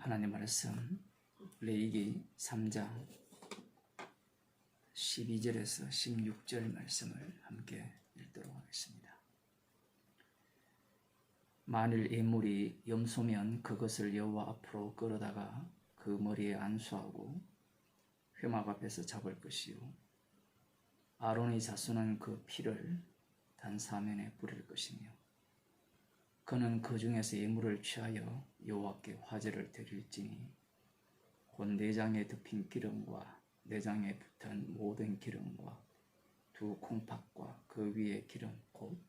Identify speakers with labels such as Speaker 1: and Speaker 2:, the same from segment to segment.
Speaker 1: 하나님 말씀 레위기 3장 12절에서 16절 말씀을 함께 읽도록 하겠습니다. 만일 예물이 염소면 그것을 여호와 앞으로 끌어다가 그 머리에 안수하고 회막 앞에서 잡을 것이요 아론의 자손은 그 피를 단사면에 뿌릴 것이며 그는 그 중에서 예물을 취하여 여호와께 화제를 드릴지니 곧 내장에 덮인 기름과 내장에 붙은 모든 기름과 두 콩팥과 그 위에 기름 곧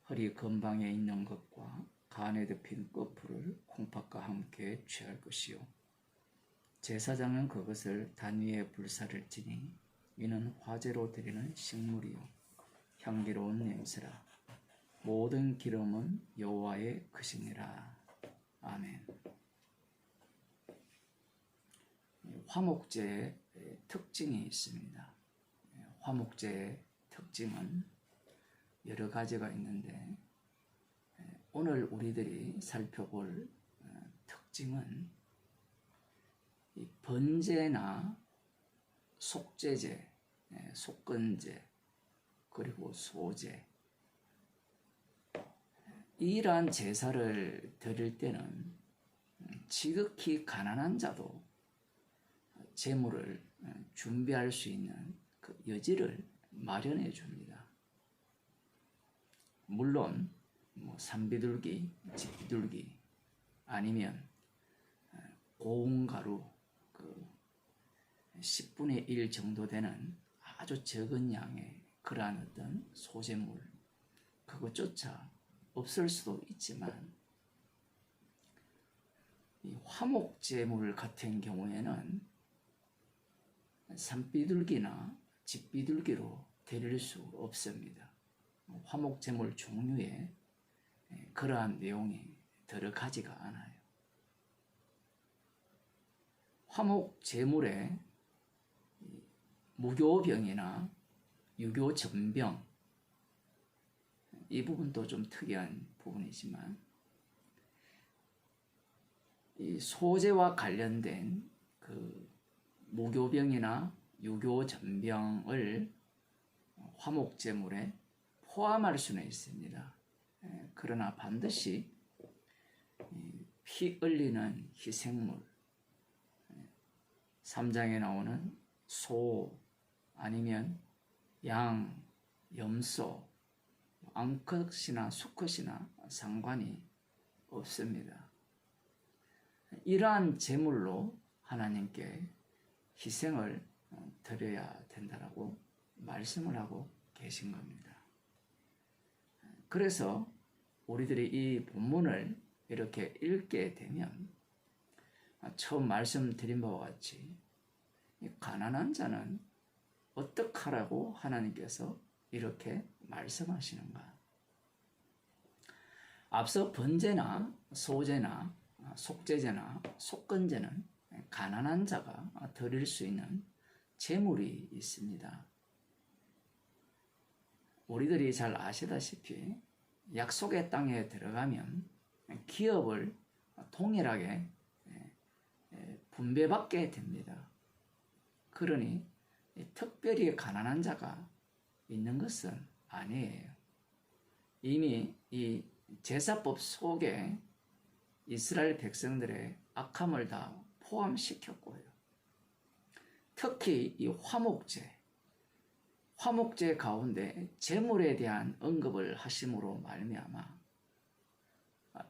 Speaker 1: 허리 근방에 있는 것과 간에 덮인 끝풀을 콩팥과 함께 취할 것이요 제사장은 그것을 단 위에 불사를 지니 이는 화제로 드리는 식물이요 향기로운 냄새라. 모든 기름은 여호와의 것이니라. 아멘. 화목제의 특징이 있습니다. 화목제의 특징은 여러 가지가 있는데 오늘 우리들이 살펴볼 특징은 이 번제나 속제제, 속건제, 그리고 소제 이러한 제사를 드릴 때는 지극히 가난한 자도 제물을 준비할 수 있는 그 여지를 마련해 줍니다. 물론 산비둘기, 집비둘기 아니면 고운 가루 그 10분의 1 정도 되는 아주 적은 양의 그러한 어떤 소제물 그것조차 없을 수도 있지만 이 화목제물 같은 경우에는 산비둘기나 집비둘기로 드릴 수 없습니다. 화목제물 종류에 그러한 내용이 들어가지가 않아요. 화목제물에 무교병이나 유교전병 이 부분도 좀 특이한 부분이지만 이 소제와 관련된 그 무교병이나 유교전병을 화목제물에 포함할 수는 있습니다. 그러나 반드시 피 흘리는 희생물 3장에 나오는 소 아니면 양, 염소 암컷이나 수컷이나 상관이 없습니다. 이러한 제물로 하나님께 희생을 드려야 된다라고 말씀을 하고 계신 겁니다. 그래서 우리들이 이 본문을 이렇게 읽게 되면 처음 말씀드린 바와 같이 가난한 자는 어떡하라고 하나님께서 이렇게 말씀하시는가? 앞서 번제나 소제나 속제제나 속건제는 가난한 자가 드릴 수 있는 제물이 있습니다. 우리들이 잘 아시다시피 약속의 땅에 들어가면 기업을 동일하게 분배받게 됩니다. 그러니 특별히 가난한 자가 있는 것은 아니에요. 이미 이 제사법 속에 이스라엘 백성들의 악함을 다 포함시켰고요. 특히 이 화목제 가운데 제물에 대한 언급을 하심으로 말미암아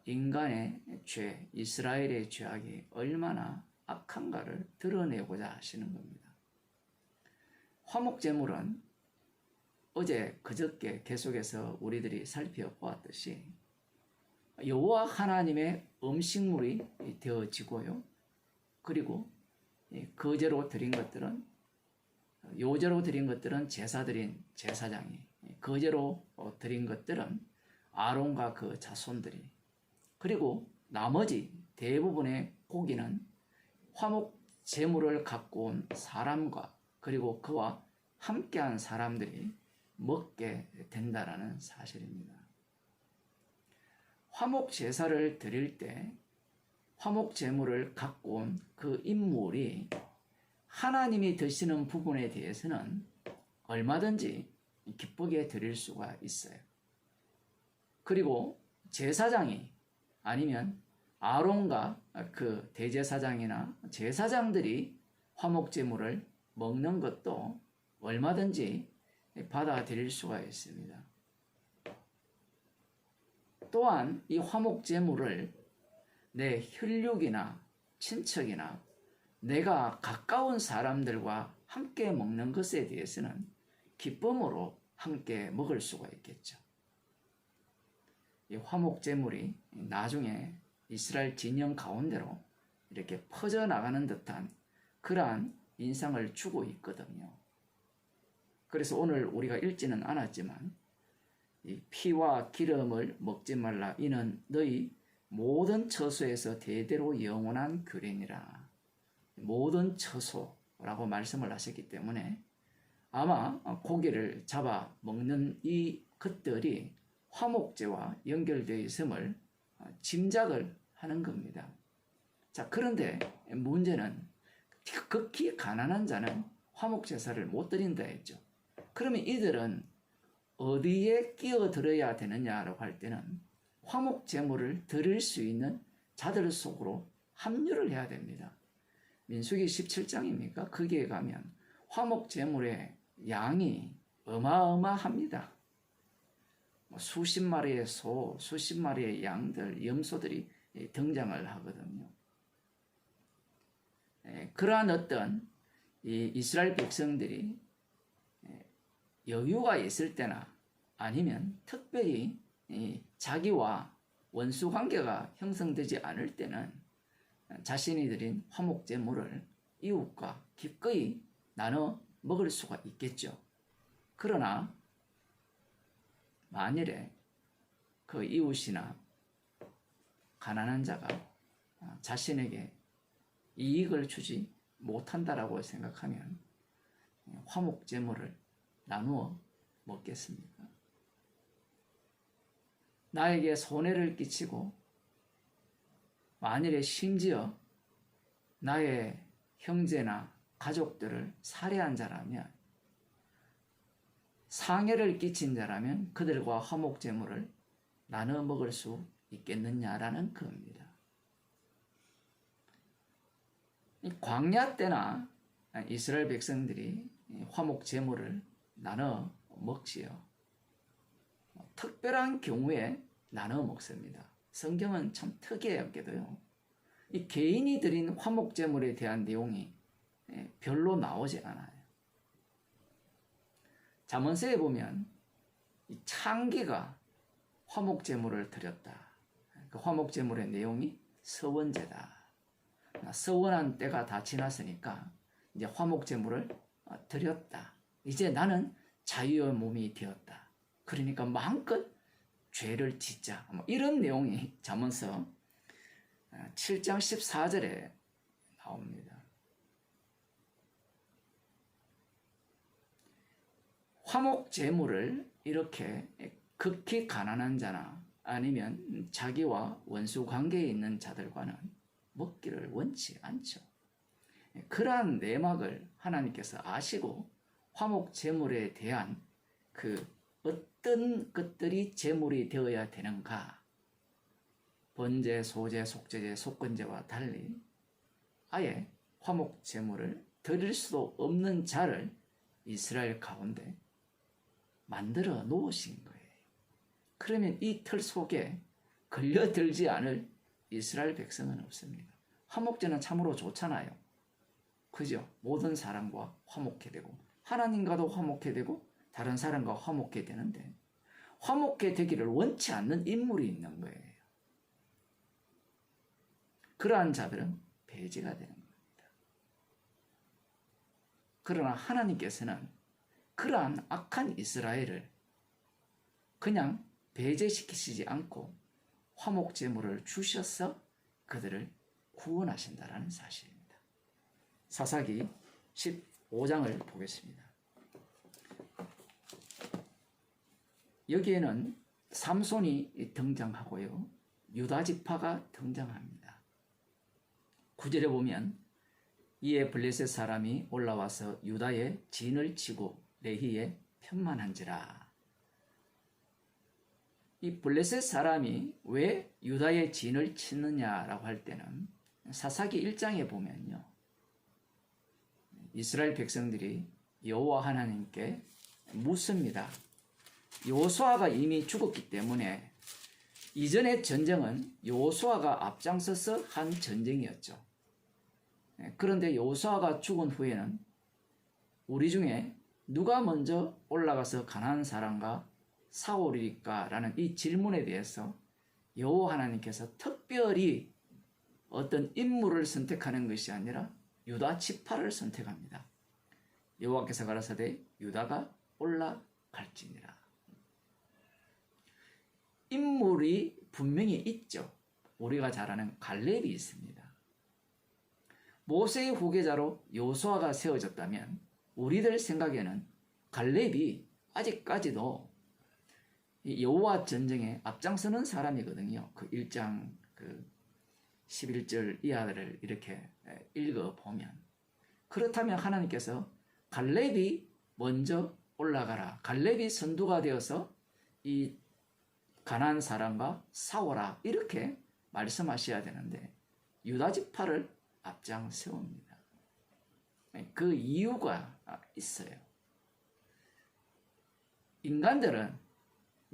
Speaker 1: 인간의 죄, 이스라엘의 죄악이 얼마나 악한가를 드러내고자 하시는 겁니다. 화목제물은 어제 그저께 계속해서 우리들이 살펴보았듯이 여호와 하나님의 음식물이 되어지고요. 그리고 거제로 드린 것들은 요제로 드린 것들은 제사 드린 제사장이 거제로 드린 것들은 아론과 그 자손들이 그리고 나머지 대부분의 고기는 화목 제물을 갖고 온 사람과 그리고 그와 함께한 사람들이 먹게 된다라는 사실입니다. 화목 제사를 드릴 때 화목 제물을 갖고 온 그 인물이 하나님이 드시는 부분에 대해서는 얼마든지 기쁘게 드릴 수가 있어요. 그리고 제사장이 아니면 아론과 그 대제사장이나 제사장들이 화목제물을 먹는 것도 얼마든지 받아들일 수가 있습니다. 또한 이 화목제물을 내 혈육이나 친척이나 내가 가까운 사람들과 함께 먹는 것에 대해서는 기쁨으로 함께 먹을 수가 있겠죠. 이 화목제물이 나중에 이스라엘 진영 가운데로 이렇게 퍼져나가는 듯한 그러한 인상을 주고 있거든요. 그래서 오늘 우리가 읽지는 않았지만 이 피와 기름을 먹지 말라 이는 너희 모든 처소에서 대대로 영원한 규례니라. 모든 처소라고 말씀을 하셨기 때문에 아마 고기를 잡아 먹는 이 것들이 화목제와 연결되어 있음을 짐작을 하는 겁니다. 자, 그런데 문제는 극히 가난한 자는 화목제사를 못 드린다 했죠. 그러면 이들은 어디에 끼어들어야 되느냐라고 할 때는 화목제물을 드릴 수 있는 자들 속으로 합류를 해야 됩니다. 민수기 17장입니까? 거기에 가면 화목제물의 양이 어마어마합니다. 수십 마리의 소, 수십 마리의 양들, 염소들이 등장을 하거든요. 그러한 어떤 이스라엘 백성들이 여유가 있을 때나 아니면 특별히 자기와 원수 관계가 형성되지 않을 때는 자신이 드린 화목제물을 이웃과 기꺼이 나눠 먹을 수가 있겠죠. 그러나 만일에 그 이웃이나 가난한 자가 자신에게 이익을 주지 못한다라고 생각하면 화목제물을 나누어 먹겠습니까? 나에게 손해를 끼치고 만일에 심지어 나의 형제나 가족들을 살해한 자라면, 상해를 끼친 자라면 그들과 화목제물을 나눠 먹을 수 있겠느냐라는 겁니다. 광야 때나 이스라엘 백성들이 화목제물을 나눠 먹지요. 특별한 경우에 나눠 먹습니다. 성경은 참 특이하게도요, 이 개인이 드린 화목제물에 대한 내용이 별로 나오지 않아요. 잠언서에 보면 이 창기가 화목제물을 드렸다. 그 화목제물의 내용이 서원제다. 서원한 때가 다 지났으니까 이제 화목제물을 드렸다. 이제 나는 자유의 몸이 되었다. 그러니까 마음껏 죄를 짓자. 이런 내용이 잠언서 7장 14절에 나옵니다. 화목제물을 이렇게 극히 가난한 자나 아니면 자기와 원수 관계에 있는 자들과는 먹기를 원치 않죠. 그러한 내막을 하나님께서 아시고 화목제물에 대한 그 어떤 것들이 제물이 되어야 되는가, 번제, 소제, 속제제, 속건제와 달리 아예 화목제물을 드릴 수도 없는 자를 이스라엘 가운데 만들어 놓으신 거예요. 그러면 이 틀 속에 걸려들지 않을 이스라엘 백성은 없습니다. 화목제는 참으로 좋잖아요. 그죠? 모든 사람과 화목해 되고 하나님과도 화목해 되고 다른 사람과 화목해 되는데 화목해 되기를 원치 않는 인물이 있는 거예요. 그러한 자들은 배제가 되는 겁니다. 그러나 하나님께서는 그러한 악한 이스라엘을 그냥 배제시키시지 않고 화목제물을 주셔서 그들을 구원하신다라는 사실입니다. 사사기 15장을 보겠습니다. 여기에는 삼손이 등장하고요, 유다 지파가 등장합니다. 9절에 보면 이에 블레셋 사람이 올라와서 유다의 진을 치고 레히에 편만한지라. 이 블레셋 사람이 왜 유다의 진을 치느냐라고 할 때는 사사기 1장에 보면요, 이스라엘 백성들이 여호와 하나님께 묻습니다. 여호수아가 이미 죽었기 때문에 이전의 전쟁은 여호수아가 앞장서서 한 전쟁이었죠. 그런데 여호수아가 죽은 후에는 우리 중에 누가 먼저 올라가서 가나안 사람과 싸우리까라는 이 질문에 대해서 여호와 하나님께서 특별히 어떤 인물을 선택하는 것이 아니라 유다 지파를 선택합니다. 여호와께서 가라사대 유다가 올라갈지니라. 인물이 분명히 있죠. 우리가 잘 아는 갈렙이 있습니다. 모세의 후계자로 여호수아가 세워졌다면 우리들 생각에는 갈렙이 아직까지도 여호와 전쟁에 앞장서는 사람이거든요. 그 1장 11절 이하를 이렇게 읽어보면, 그렇다면 하나님께서 갈렙이 먼저 올라가라, 갈렙이 선두가 되어서 이 가나안 사람과 싸워라, 이렇게 말씀하셔야 되는데 유다 지파를 앞장 세웁니다. 그 이유가 있어요. 인간들은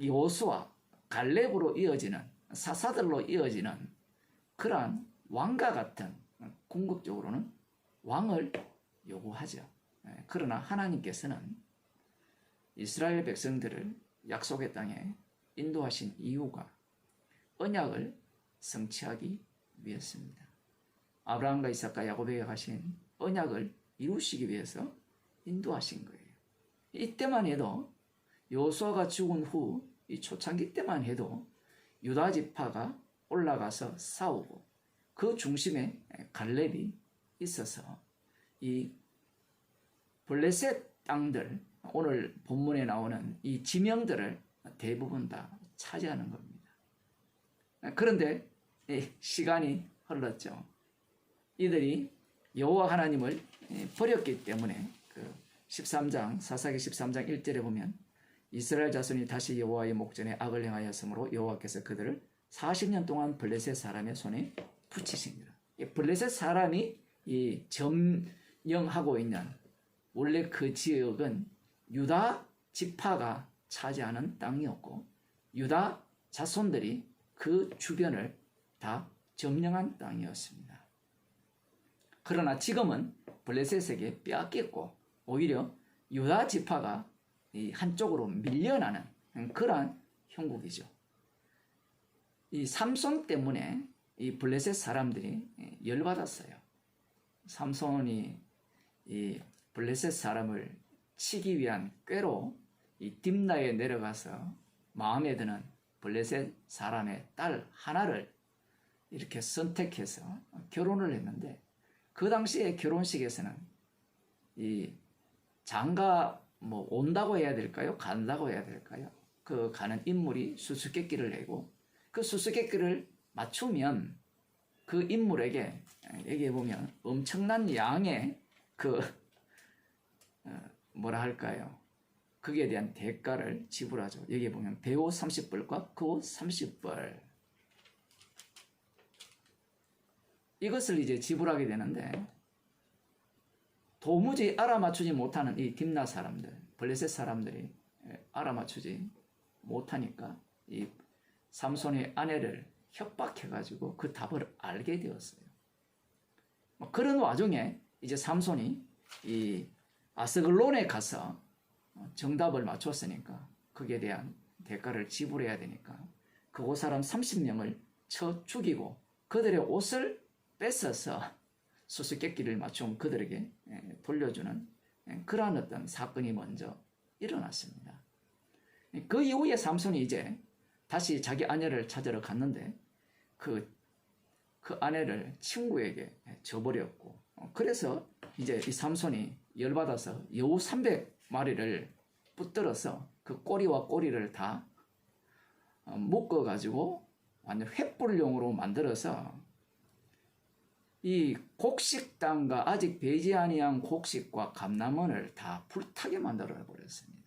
Speaker 1: 여호수아, 갈렙으로 이어지는, 사사들로 이어지는 그러한 왕과 같은, 궁극적으로는 왕을 요구하죠. 그러나 하나님께서는 이스라엘 백성들을 약속의 땅에 인도하신 이유가 언약을 성취하기 위해서입니다. 아브라함과 이삭과 야곱에게 가신 언약을 이루시기 위해서 인도하신 거예요. 이때만 해도, 여호수아가 죽은 후 이 초창기 때만 해도 유다 지파가 올라가서 싸우고 그 중심에 갈렙이 있어서 이 블레셋 땅들, 오늘 본문에 나오는 이 지명들을 대부분 다 차지하는 겁니다. 그런데 시간이 흘렀죠. 이들이 여호와 하나님을 버렸기 때문에 그 13장, 사사기 13장 1절에 보면 이스라엘 자손이 다시 여호와의 목전에 악을 행하였으므로 여호와께서 그들을 40년 동안 블레셋 사람의 손에 붙이십니다. 블레셋 사람이 이 점령하고 있는 원래 그 지역은 유다 지파가 차지하는 땅이었고 유다 자손들이 그 주변을 다 점령한 땅이었습니다. 그러나 지금은 블레셋에게 빼앗겼고 오히려 유다 지파가 이 한쪽으로 밀려나는 그러한 형국이죠. 이 삼손 때문에 이 블레셋 사람들이 열받았어요. 삼손이 이 블레셋 사람을 치기 위한 꾀로 이 딥나에 내려가서 마음에 드는 블레셋 사람의 딸 하나를 이렇게 선택해서 결혼을 했는데, 그 당시에 결혼식에서는 이 장가 온다고 해야 될까요? 간다고 해야 될까요? 그 가는 인물이 수수께끼를 내고 그 수수께끼를 맞추면 그 인물에게, 여기 보면 엄청난 양의 뭐라 할까요? 거기에 대한 대가를 지불하죠. 여기 보면 배옷 30벌과 그옷 30벌, 이것을 이제 지불하게 되는데, 도무지 알아맞추지 못하는 이 딥나 사람들, 블레셋 사람들이 알아맞추지 못하니까 이 삼손의 아내를 협박해가지고 그 답을 알게 되었어요. 그런 와중에 이제 삼손이 이 아스글론에 가서 정답을 맞췄으니까 거기에 대한 대가를 지불해야 되니까 그곳 사람 30명을 쳐 죽이고 그들의 옷을 뺏어서 수수께끼를 맞춘 그들에게 돌려주는 그러한 어떤 사건이 먼저 일어났습니다. 그 이후에 삼손이 이제 다시 자기 아내를 찾으러 갔는데 그 아내를 친구에게 줘버렸고, 그래서 이제 이 삼손이 열받아서 여우 300마리를 붙들어서 그 꼬리와 꼬리를 다 묶어가지고 완전 횃불용으로 만들어서 이 곡식당과 아직 배지 아니한 곡식과 감람원을 다 불타게 만들어 버렸습니다.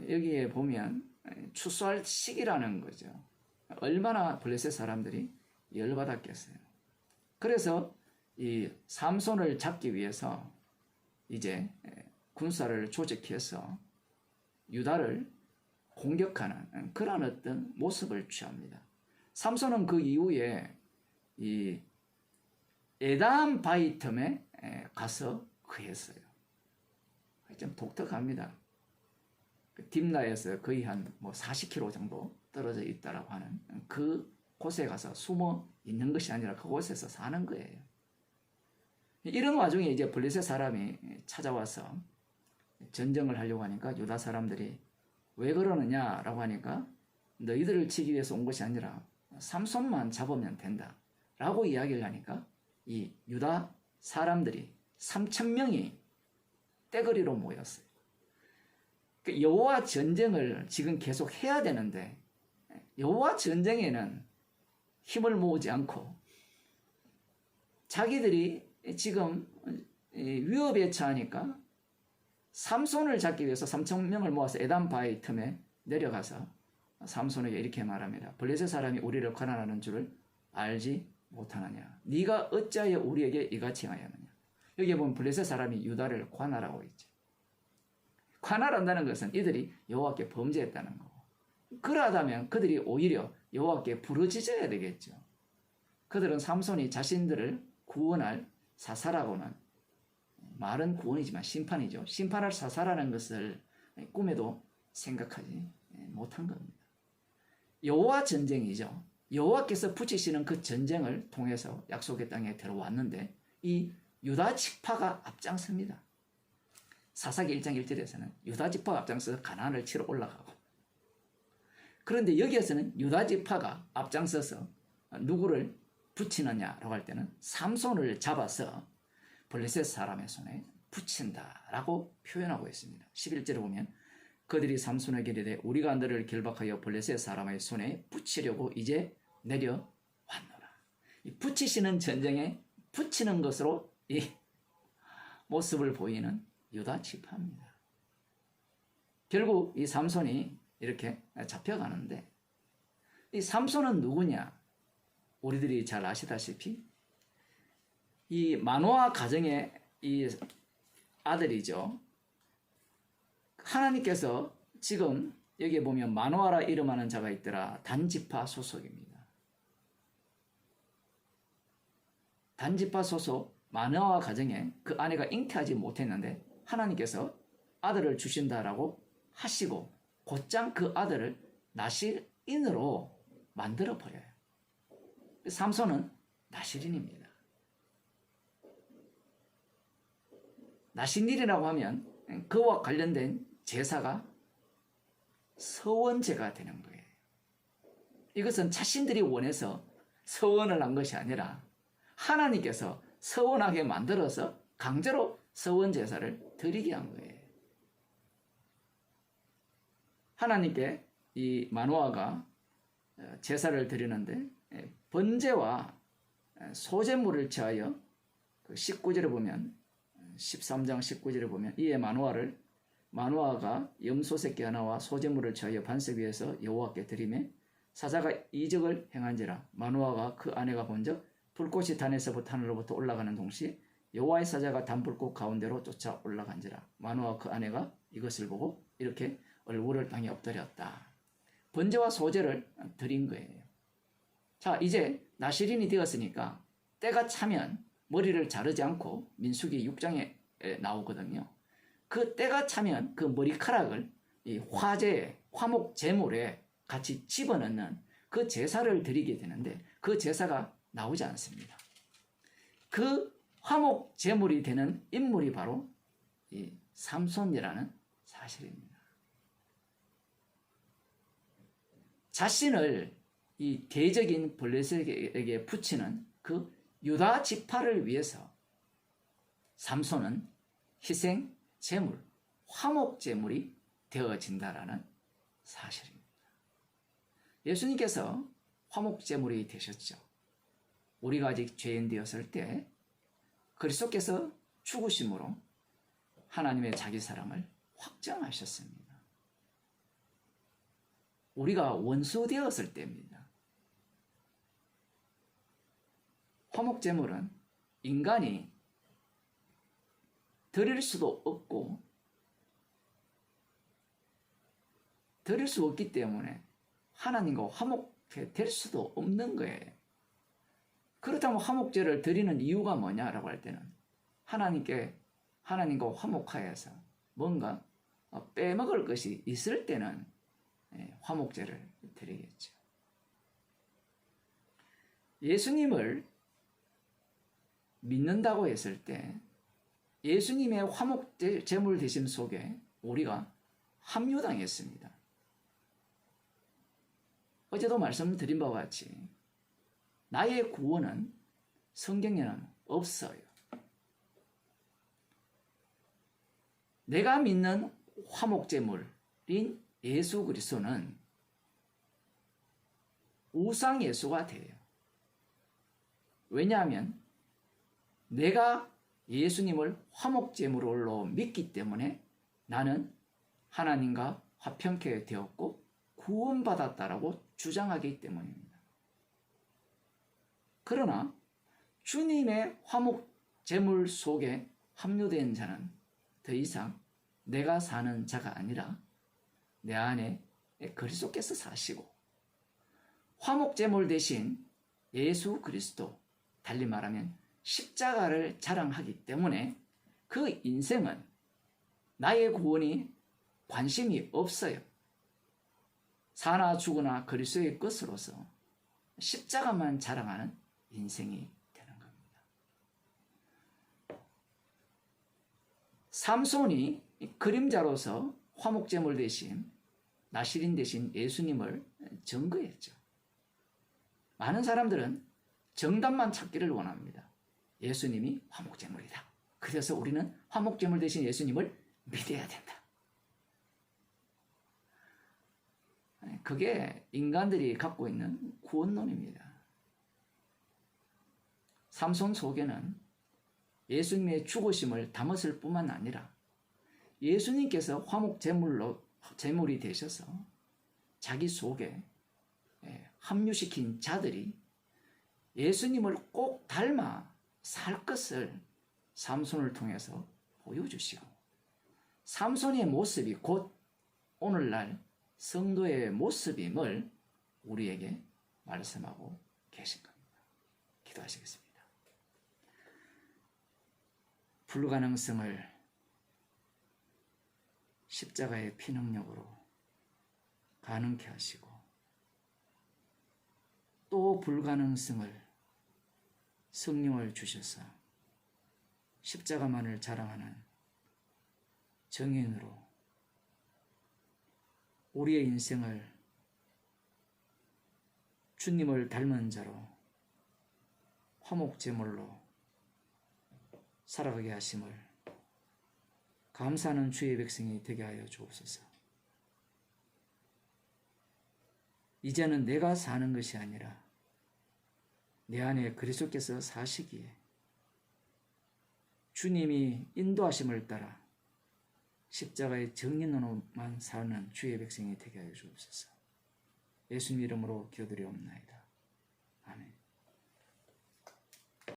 Speaker 1: 여기에 보면 추수할 시기라는 거죠. 얼마나 블레셋 사람들이 열받았겠어요. 그래서 이 삼손을 잡기 위해서 이제 군사를 조직해서 유다를 공격하는 그런 어떤 모습을 취합니다. 삼손은 그 이후에 이 에담 바이텀에 가서 거했어요. 좀 독특합니다. 딥나에서 거의 한 40km 정도 떨어져 있다라고 하는 그 곳에 가서 숨어 있는 것이 아니라 그곳에서 사는 거예요. 이런 와중에 이제 블레셋 사람이 찾아와서 전쟁을 하려고 하니까 유다 사람들이 왜 그러느냐라고 하니까 너희들을 치기 위해서 온 것이 아니라 삼손만 잡으면 된다 라고 이야기를 하니까 이 유다 사람들이 3,000명이 떼거리로 모였어요. 여호와 전쟁을 지금 계속 해야 되는데 여호와 전쟁에는 힘을 모으지 않고 자기들이 지금 위협에 처하니까 삼손을 잡기 위해서 3,000명을 모아서 에담 바위 틈에 내려가서 삼손에게 이렇게 말합니다. 블레셋 사람이 우리를 관할하는 줄을 알지 못하느냐. 네가 어찌하여 우리에게 이같이 하였느냐. 여기에 보면 블레셋 사람이 유다를 관할하고 있죠. 관할한다는 것은 이들이 여호와께 범죄했다는 거고, 그러하다면 그들이 오히려 여호와께 부르짖어야 되겠죠. 그들은 삼손이 자신들을 구원할 사사라고는, 말은 구원이지만 심판이죠. 심판할 사사라는 것을 꿈에도 생각하지 못한 겁니다. 여호와 전쟁이죠. 여호와께서 붙이시는 그 전쟁을 통해서 약속의 땅에 들어왔는데 이 유다 지파가 앞장섭니다. 사사기 1장 1절에서는 유다 지파가 앞장서서 가나안을 치러 올라가고, 그런데 여기에서는 유다 지파가 앞장서서 누구를 붙이느냐라고 할 때는 삼손을 잡아서 블레셋 사람의 손에 붙인다라고 표현하고 있습니다. 11절에 보면 그들이 삼손에게 이르되 우리가 너를 결박하여 블레셋 사람의 손에 붙이려고 이제 내려왔노라. 이 붙이시는 전쟁에 붙이는 것으로 이 모습을 보이는 유다 지파입니다. 결국 이 삼손이 이렇게 잡혀가는데, 이 삼손은 누구냐? 우리들이 잘 아시다시피 이 마노아 가정의 이 아들이죠. 하나님께서 지금 여기에 보면 마노아라 이름하는 자가 있더라. 단지파 소속입니다. 단지파 소속 마노아 가정에 그 아내가 잉태하지 못했는데 하나님께서 아들을 주신다라고 하시고 곧장 그 아들을 나실인으로 만들어 버려요. 삼손은 나실인입니다. 나실인이라고 하면 그와 관련된 제사가 서원제가 되는 거예요. 이것은 자신들이 원해서 서원을 한 것이 아니라 하나님께서 서원하게 만들어서 강제로 서원 제사를 드리게 한 거예요. 하나님께 이 마노아가 제사를 드리는데 번제와 소제물을 취하여 19절에 보면 13장 19절에 보면 이에 마노아가 염소 새끼 하나와 소제물을 취하여 반석 위에서 여호와께 드리매 사자가 이적을 행한지라. 마노아가 그 아내가 본즉 불꽃이 단에서부터 하늘로부터 올라가는 동시에 여호와의 사자가 단불꽃 가운데로 쫓아 올라간지라. 마노아 그 아내가 이것을 보고 이렇게 얼굴을 땅에 엎드렸다. 번제와 소제를 드린 거예요. 자, 이제 나실인이 되었으니까 때가 차면 머리를 자르지 않고 민수기 6장에 나오거든요. 그 때가 차면 그 머리카락을 이 화제에, 화목 제물에 같이 집어넣는 그 제사를 드리게 되는데 그 제사가 나오지 않습니다. 그 화목 제물이 되는 인물이 바로 이 삼손이라는 사실입니다. 자신을 이 대적인 블레셋에게 붙이는 그 유다 지파를 위해서 삼손은 희생 제물, 화목 제물이 되어진다라는 사실입니다. 예수님께서 화목 제물이 되셨죠. 우리가 아직 죄인 되었을 때 그리스도께서 죽으심으로 하나님의 자기 사랑을 확정하셨습니다. 우리가 원수 되었을 때입니다. 화목제물은 인간이 드릴 수도 없고 드릴 수 없기 때문에 하나님과 화목해 될 수도 없는 거예요. 그렇다면 화목제를 드리는 이유가 뭐냐라고 할 때는 하나님과 화목하여서 뭔가 빼먹을 것이 있을 때는 화목제를 드리겠죠. 예수님을 믿는다고 했을 때 예수님의 화목제물 되심 속에 우리가 합류당했습니다. 어제도 말씀드린 바와 같이 나의 구원은 성경에는 없어요. 내가 믿는 화목제물인 예수 그리스도는 우상 예수가 돼요. 왜냐하면 내가 예수님을 화목제물로 믿기 때문에 나는 하나님과 화평케 되었고 구원받았다라고 주장하기 때문입니다. 그러나 주님의 화목제물 속에 합류된 자는 더 이상 내가 사는 자가 아니라 내 안에 그리스도께서 사시고 화목제물 대신 예수 그리스도, 달리 말하면 십자가를 자랑하기 때문에 그 인생은 나의 구원이 관심이 없어요. 사나 죽으나 그리스도의 것으로서 십자가만 자랑하는 인생이 되는 겁니다. 삼손이 그림자로서 화목제물 대신 나실인 대신 예수님을 증거했죠. 많은 사람들은 정답만 찾기를 원합니다. 예수님이 화목제물이다. 그래서 우리는 화목제물 대신 예수님을 믿어야 된다. 그게 인간들이 갖고 있는 구원론입니다. 삼손 속에는 예수님의 죽으심을 담았을 뿐만 아니라 예수님께서 화목제물이 되셔서 자기 속에 합류시킨 자들이 예수님을 꼭 닮아 살 것을 삼손을 통해서 보여주시고 삼손의 모습이 곧 오늘날 성도의 모습임을 우리에게 말씀하고 계신 겁니다. 기도하시겠습니다. 불가능성을 십자가의 피 능력으로 가능케 하시고 또 불가능성을 성령을 주셔서 십자가만을 자랑하는 정인으로 우리의 인생을 주님을 닮은 자로 화목제물로 살아가게 하심을 감사하는 주의 백성이 되게 하여 주옵소서. 이제는 내가 사는 것이 아니라 내 안에 그리스도께서 사시기에 주님이 인도하심을 따라 십자가의 정인으로만 사는 주의 백성이 되게 하여 주옵소서. 예수님 이름으로 기도드리옵나이다. 아멘.